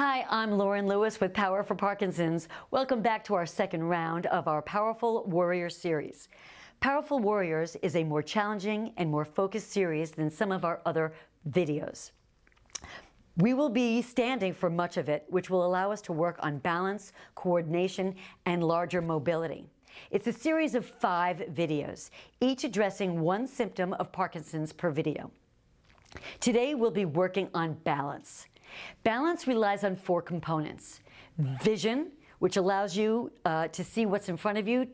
Hi, I'm Lauren Lewis with Power for Parkinsons. Welcome back to our second round of our Powerful Warrior series. Powerful Warriors is a more challenging and more focused series than some of our other videos. We will be standing for much of it, which will allow us to work on balance, coordination, and larger mobility. It's a series of 5 videos, each addressing one symptom of Parkinson's per video. Today we'll be working on balance. Balance relies on 4 components. Vision, which allows you to see what's in front of you,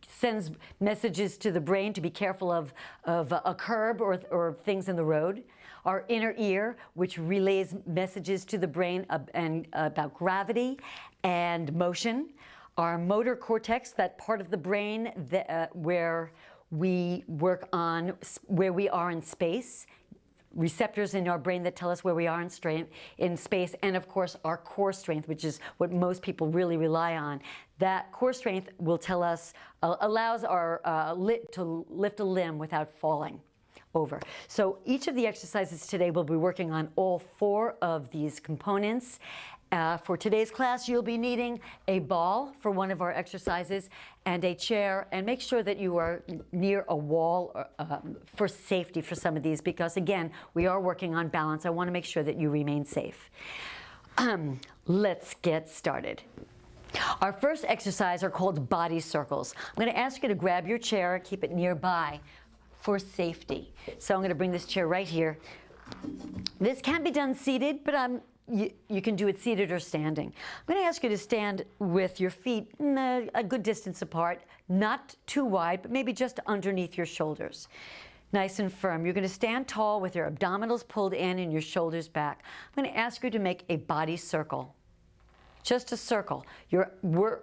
sends messages to the brain to be careful of a curb or things in the road. Our inner ear, which relays messages to the brain about gravity and motion. Our motor cortex, that part of the brain where we work on where we are in space. Receptors in our brain that tell us where we are in space, and of course our core strength, which is what most people really rely on. That core strength will tell us, allows our to lift a limb without falling over. So each of the exercises today will be working on all 4 of these components. For today's class, you'll be needing a ball for one of our exercises and a chair, and make sure that you are near a wall for safety for some of these, because again, we are working on balance. I want to make sure that you remain safe. Let's get started. Our first exercise are called body circles. I'm going to ask you to grab your chair, keep it nearby for safety. So I'm going to bring this chair right here. This can be done seated, but you can do it seated or standing. I'm going to ask you to stand with your feet a good distance apart, not too wide, but maybe just underneath your shoulders. Nice and firm. You're going to stand tall with your abdominals pulled in and your shoulders back. I'm going to ask you to make a body circle. Just a circle. We're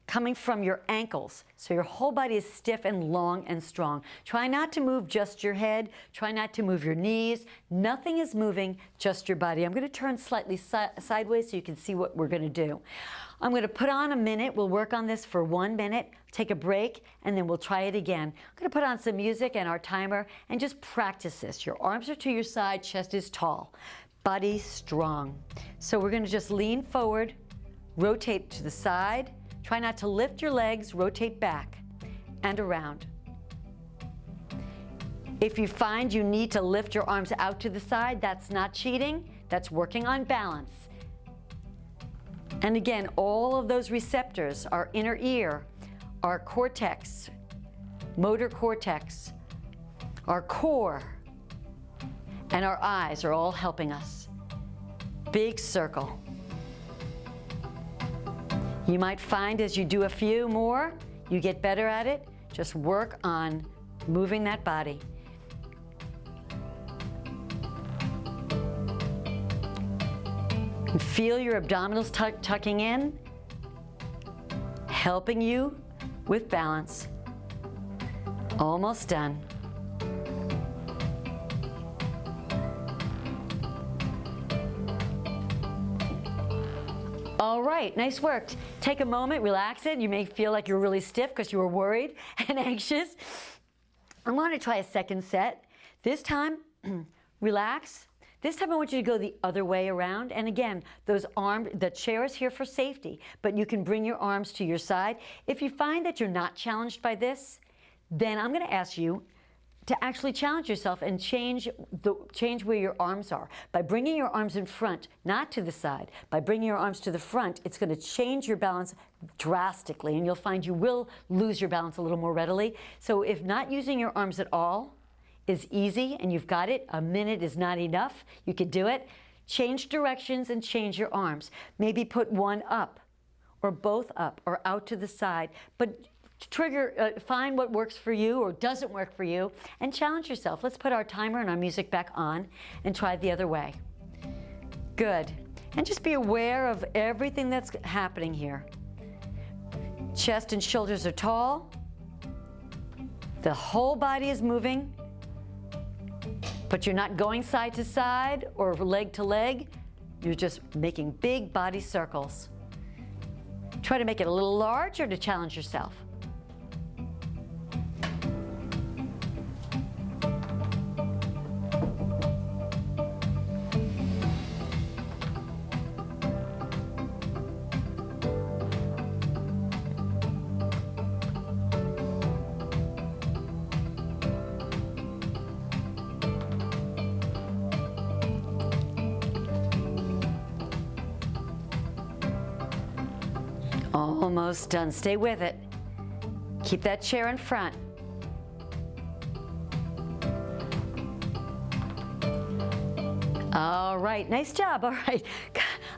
coming from your ankles, so your whole body is stiff and long and strong. Try not to move just your head. Try not to move your knees. Nothing is moving, just your body. I'm going to turn slightly sideways so you can see what we're going to do. I'm going to put on a minute. We'll work on this for 1 minute, take a break, and then we'll try it again. I'm going to put on some music and our timer and just practice this. Your arms are to your side, chest is tall, body strong. So we're going to just lean forward, rotate to the side. Try not to lift your legs, rotate back and around. If you find you need to lift your arms out to the side, that's not cheating, that's working on balance. And again, all of those receptors, our inner ear, our cortex, motor cortex, our core, and our eyes are all helping us. Big circle. You might find as you do a few more, you get better at it. Just work on moving that body. And feel your abdominals tucking in, helping you with balance. Almost done. All right, nice work. Take a moment, relax it. You may feel like you're really stiff because you were worried and anxious. I want to try a second set. This time, relax. This time I want you to go the other way around. And again, the chair is here for safety, but you can bring your arms to your side. If you find that you're not challenged by this, then I'm going to ask you to actually challenge yourself and change where your arms are. By bringing your arms in front, not to the side, by bringing your arms to the front, it's going to change your balance drastically, and you'll find you will lose your balance a little more readily. So if not using your arms at all is easy and you've got it, a minute is not enough, you could do it. Change directions and change your arms. Maybe put one up or both up or out to the side, but find what works for you or doesn't work for you and challenge yourself. Let's put our timer and our music back on and try the other way. Good. And just be aware of everything that's happening here. Chest and shoulders are tall. The whole body is moving, but you're not going side to side or leg to leg. You're just making big body circles. Try to make it a little larger to challenge yourself. Almost done. Stay with it. Keep that chair in front. All right, nice job. All right,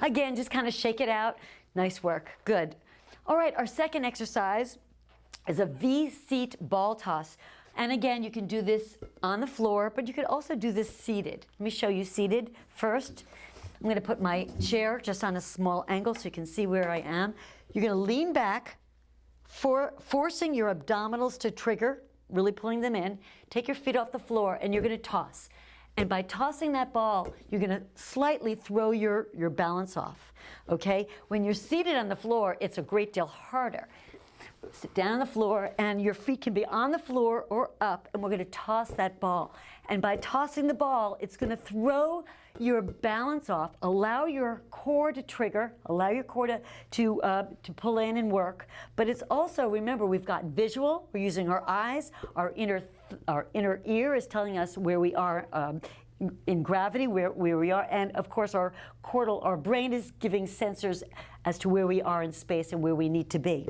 again, just kind of shake it out. Nice work, good. All right, our second exercise is a V-seat ball toss. And again, you can do this on the floor, but you could also do this seated. Let me show you seated first. I'm going to put my chair just on a small angle so you can see where I am. You're going to lean back, forcing your abdominals to trigger, really pulling them in. Take your feet off the floor, and you're going to toss. And by tossing that ball, you're going to slightly throw your balance off, okay? When you're seated on the floor, it's a great deal harder. Sit down on the floor, and your feet can be on the floor or up, and we're going to toss that ball. And by tossing the ball, it's going to throw your balance off, allow your core to trigger, allow your core to pull in and work. But it's also, remember, we've got visual. We're using our eyes. Our inner ear is telling us where we are in gravity, where we are. And of course, our brain is giving sensors as to where we are in space and where we need to be.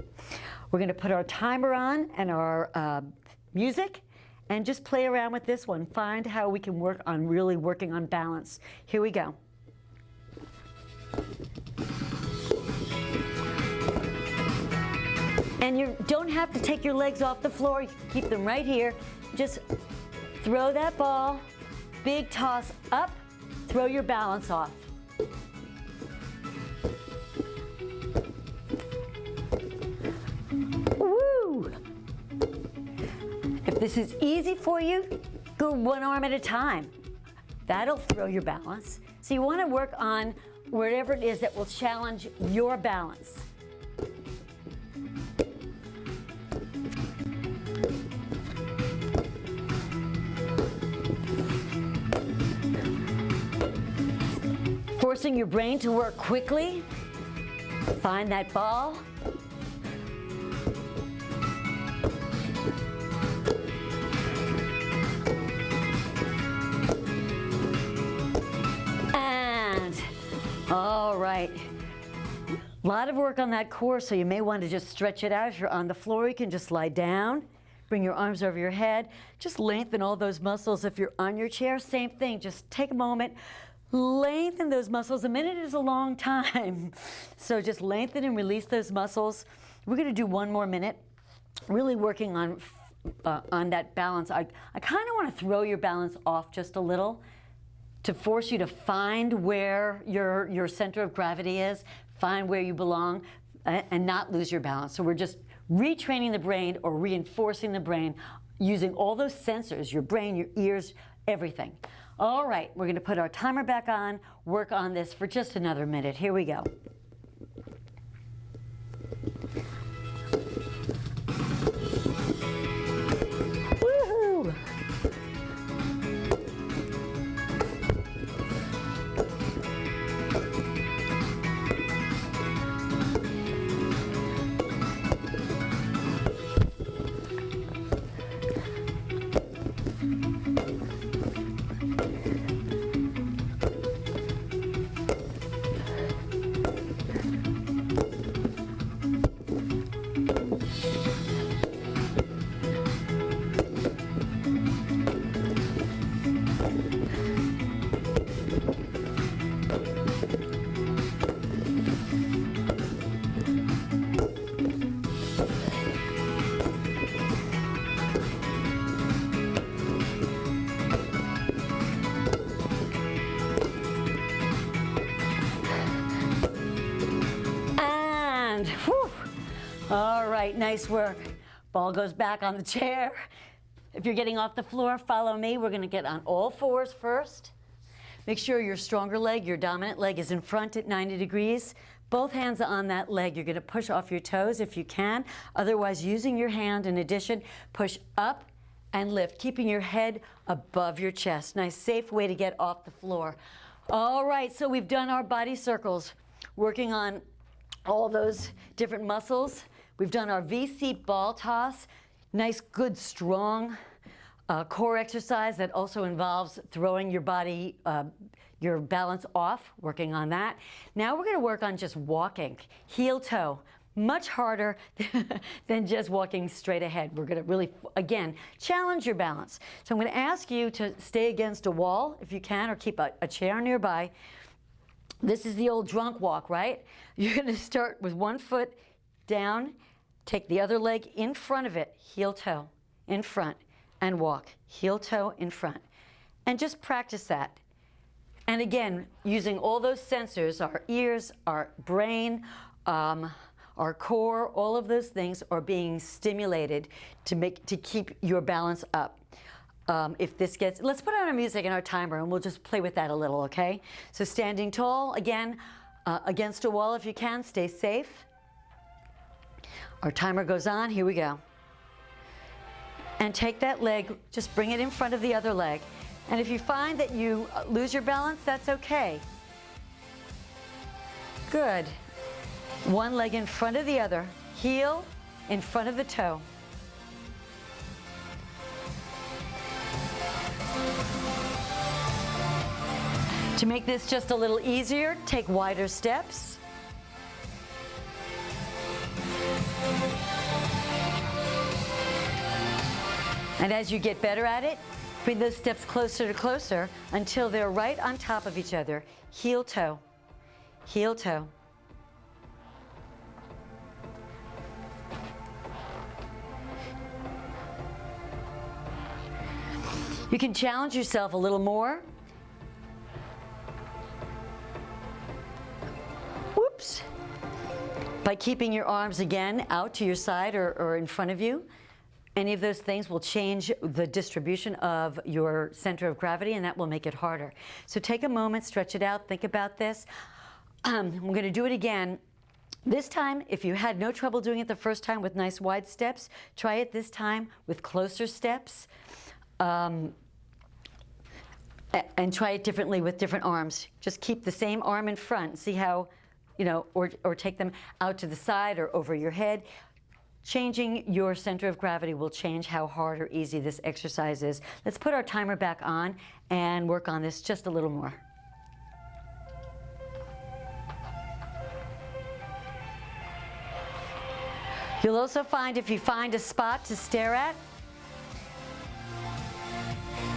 We're going to put our timer on and our music and just play around with this one. Find how we can work on really working on balance. Here we go. And you don't have to take your legs off the floor. You can keep them right here. Just throw that ball, big toss up, throw your balance off. Woo! If this is easy for you, go one arm at a time. That'll throw your balance. So you want to work on whatever it is that will challenge your balance. Forcing your brain to work quickly. Find that ball. All right, a lot of work on that core, so you may want to just stretch it out. If you're on the floor, you can just lie down, bring your arms over your head, just lengthen all those muscles. If you're on your chair, same thing, just take a moment, lengthen those muscles. A minute is a long time, so just lengthen and release those muscles. We're going to do one more minute, really working on that balance. I kind of want to throw your balance off just a little, to force you to find where your center of gravity is, find where you belong, and not lose your balance. So we're just retraining the brain or reinforcing the brain using all those sensors, your brain, your ears, everything. All right, we're going to put our timer back on, work on this for just another minute. Here we go. Woohoo! All right, nice work. Ball goes back on the chair. If you're getting off the floor, follow me. We're going to get on all fours first. Make sure your stronger leg, your dominant leg, is in front at 90 degrees. Both hands on that leg. You're going to push off your toes if you can. Otherwise, using your hand in addition, push up and lift, keeping your head above your chest. Nice, safe way to get off the floor. All right, so we've done our body circles, working on all those different muscles. We've done our V-seat ball toss. Nice, good, strong core exercise that also involves throwing your body, your balance off, working on that. Now we're going to work on just walking, heel toe. much harder than just walking straight ahead. We're going to really, again, challenge your balance. So I'm going to ask you to stay against a wall if you can, or keep a chair nearby. This is the old drunk walk, right? You're going to start with one foot down, take the other leg in front of it, heel toe in front, and walk, heel toe in front. And just practice that. And again, using all those sensors, our ears, our brain, our core, all of those things are being stimulated to keep your balance up. If this gets, let's put on our music and our timer and we'll just play with that a little, okay? So standing tall, again, against a wall if you can, stay safe. Our timer goes on, here we go. And take that leg, just bring it in front of the other leg. And if you find that you lose your balance, that's okay. Good. One leg in front of the other, heel in front of the toe. To make this just a little easier, take wider steps. And as you get better at it, bring those steps closer to closer until they're right on top of each other. Heel toe, heel toe. You can challenge yourself a little more. Whoops. By keeping your arms again out to your side or in front of you. Any of those things will change the distribution of your center of gravity, and that will make it harder. So take a moment, stretch it out, think about this. I'm going to do it again. This time, if you had no trouble doing it the first time with nice wide steps, try it this time with closer steps. And try it differently with different arms. Just keep the same arm in front. See how, or take them out to the side or over your head. Changing your center of gravity will change how hard or easy this exercise is. Let's put our timer back on and work on this just a little more. You'll also find if you find a spot to stare at,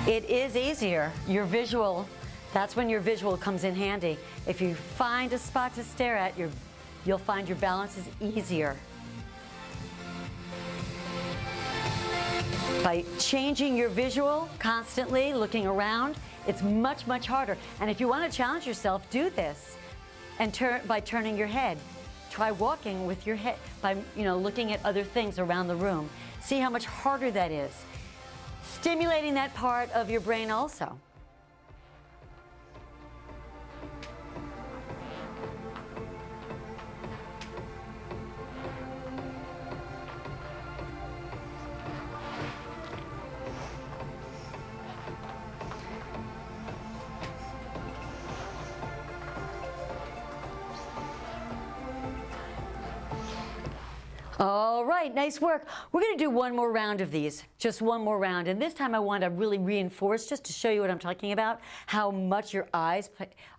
it is easier. Your visual, that's when your visual comes in handy. If you find a spot to stare at, you'll find your balance is easier. By changing your visual constantly, looking around, it's much, much harder. And if you want to challenge yourself, do this. And by turning your head. Try walking with your head, by looking at other things around the room. See how much harder that is. Stimulating that part of your brain also. All right, nice work. We're going to do one more round of these, just one more round. And this time I want to really reinforce, just to show you what I'm talking about, how much your eyes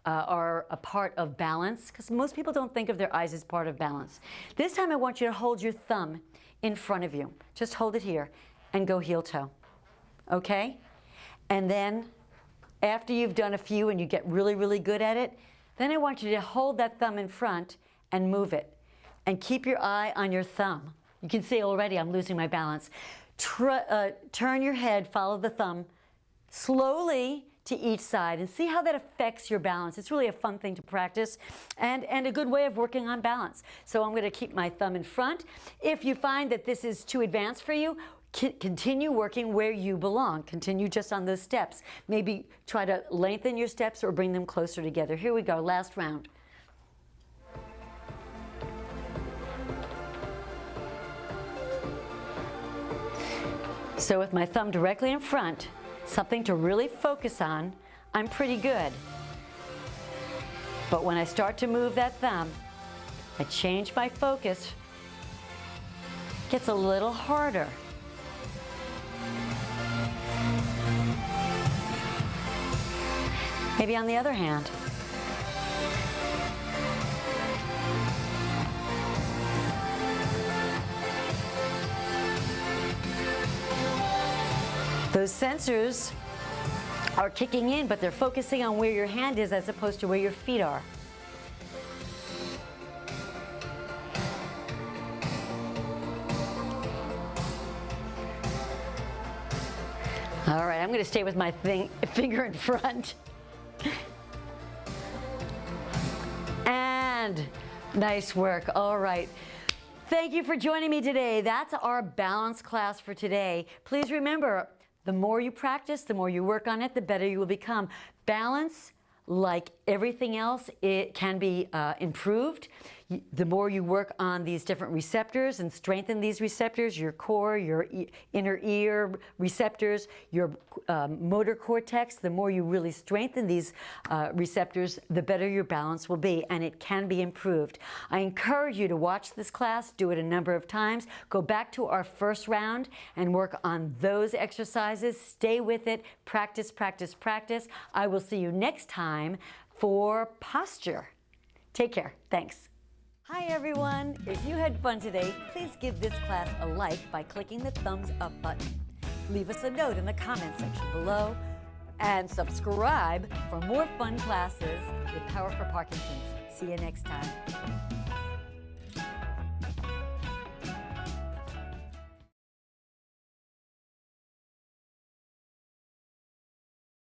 are a part of balance, because most people don't think of their eyes as part of balance. This time I want you to hold your thumb in front of you. Just hold it here and go heel toe, okay? And then after you've done a few and you get really, really good at it, then I want you to hold that thumb in front and move it. And keep your eye on your thumb. You can see already I'm losing my balance. Turn your head, follow the thumb slowly to each side and see how that affects your balance. It's really a fun thing to practice and a good way of working on balance. So I'm going to keep my thumb in front. If you find that this is too advanced for you, continue working where you belong. Continue just on those steps. Maybe try to lengthen your steps or bring them closer together. Here we go, last round. So with my thumb directly in front, something to really focus on, I'm pretty good. But when I start to move that thumb, I change my focus. It gets a little harder. Maybe on the other hand. those sensors are kicking in, but they're focusing on where your hand is as opposed to where your feet are. All right, I'm going to stay with my finger in front. And nice work. All right. Thank you for joining me today. That's our balance class for today. Please remember, the more you practice, the more you work on it, the better you will become. Balance, like everything else, it can be improved. The more you work on these different receptors and strengthen these receptors, your core, your inner ear receptors, your motor cortex, the more you really strengthen these receptors, the better your balance will be, and it can be improved. I encourage you to watch this class, do it a number of times, go back to our first round and work on those exercises. Stay with it, practice, practice, practice. I will see you next time for posture. Take care. Thanks. Hi everyone! If you had fun today, please give this class a like by clicking the thumbs up button. Leave us a note in the comment section below and subscribe for more fun classes with Power for Parkinson's. See you next time.